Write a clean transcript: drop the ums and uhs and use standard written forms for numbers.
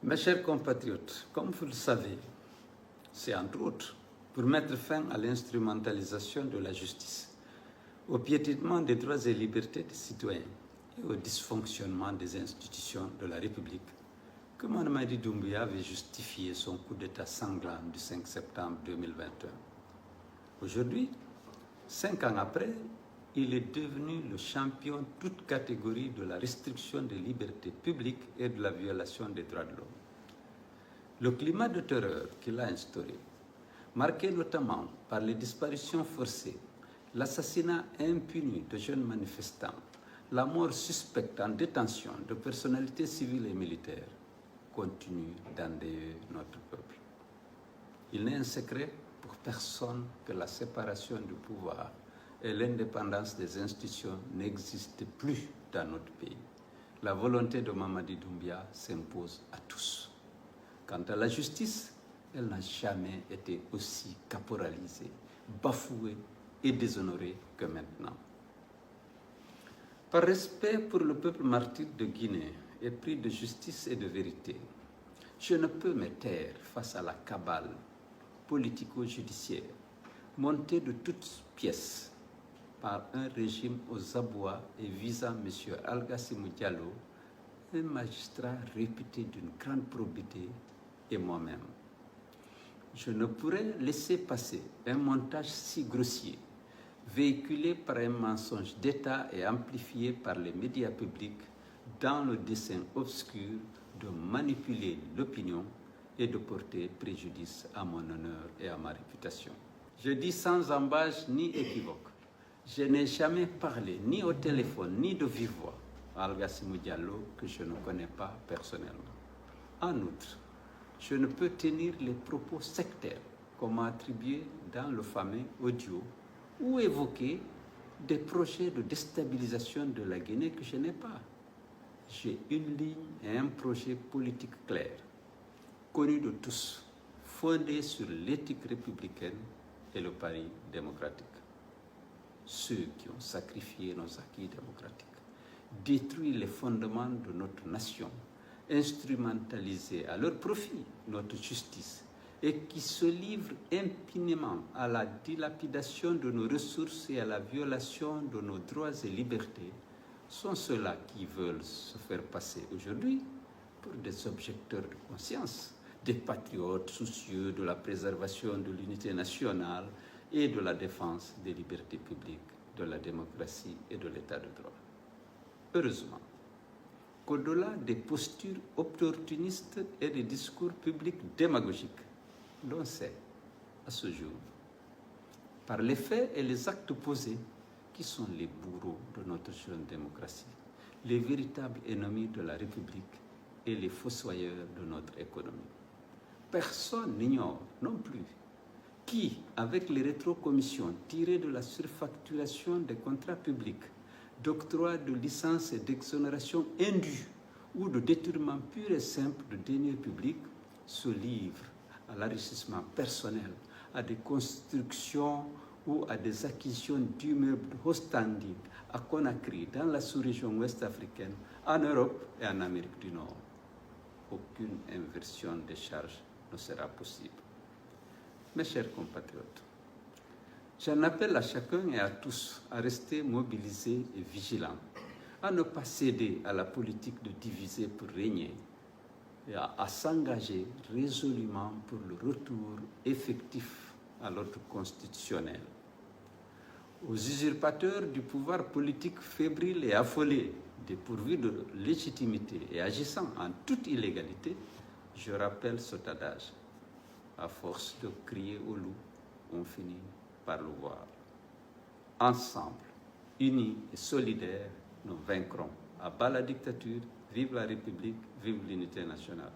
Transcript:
Mes chers compatriotes, comme vous le savez, c'est entre autres pour mettre fin à l'instrumentalisation de la justice, au piétinement des droits et libertés des citoyens et au dysfonctionnement des institutions de la République que Mamadi Doumbouya avait justifié son coup d'État sanglant du 5 septembre 2021. Aujourd'hui, 5 ans après, il est devenu le champion toute catégorie de la restriction des libertés publiques et de la violation des droits de l'homme. Le climat de terreur qu'il a instauré, marqué notamment par les disparitions forcées, l'assassinat impuni de jeunes manifestants, la mort suspecte en détention de personnalités civiles et militaires, continue d'endeuiller notre peuple. Il n'est un secret pour personne que la séparation du pouvoir et l'indépendance des institutions n'existent plus dans notre pays. La volonté de Mamadi Doumbouya s'impose à tous. Quant à la justice, elle n'a jamais été aussi caporalisée, bafouée et déshonorée que maintenant. Par respect pour le peuple martyr de Guinée, épris de justice et de vérité, je ne peux me taire face à la cabale politico-judiciaire montée de toutes pièces par un régime aux abois et visant M. Algassimou Diallo, un magistrat réputé d'une grande probité, et moi-même. Je ne pourrais laisser passer un montage si grossier, véhiculé par un mensonge d'État et amplifié par les médias publics dans le dessein obscur de manipuler l'opinion et de porter préjudice à mon honneur et à ma réputation. Je dis sans embâche ni équivoque, je n'ai jamais parlé ni au téléphone ni de vive voix à Algassimou Diallo que je ne connais pas personnellement. En outre, je ne peux tenir les propos sectaires qu'on m'a attribués dans le fameux audio ou évoquer des projets de déstabilisation de la Guinée que je n'ai pas. J'ai une ligne et un projet politique clair, connu de tous, fondé sur l'éthique républicaine et le pari démocratique. Ceux qui ont sacrifié nos acquis démocratiques, détruit les fondements de notre nation, instrumentaliser à leur profit notre justice et qui se livrent impunément à la dilapidation de nos ressources et à la violation de nos droits et libertés, sont ceux-là qui veulent se faire passer aujourd'hui pour des objecteurs de conscience, des patriotes soucieux de la préservation de l'unité nationale et de la défense des libertés publiques, de la démocratie et de l'état de droit. Heureusement qu'au-delà des postures opportunistes et des discours publics démagogiques, l'on sait, à ce jour, par les faits et les actes posés, qui sont les bourreaux de notre jeune démocratie, les véritables ennemis de la République et les fossoyeurs de notre économie. Personne n'ignore non plus qui, avec les rétrocommissions tirées de la surfacturation des contrats publics, d'octroi de licences et d'exonération indues ou de détournement pur et simple de deniers publics, se livre à l'enrichissement personnel, à des constructions ou à des acquisitions d'immeubles de haut standing à Conakry, dans la sous-région ouest-africaine, en Europe et en Amérique du Nord. Aucune inversion des charges ne sera possible. Mes chers compatriotes, j'en appelle à chacun et à tous à rester mobilisés et vigilants, à ne pas céder à la politique de diviser pour régner et à s'engager résolument pour le retour effectif à l'ordre constitutionnel. Aux usurpateurs du pouvoir politique fébrile et affolé, dépourvus de légitimité et agissant en toute illégalité, je rappelle cet adage. À force de crier au loup, on finit par le voir. Ensemble, unis et solidaires, nous vaincrons. À bas la dictature, vive la République, vive l'unité nationale.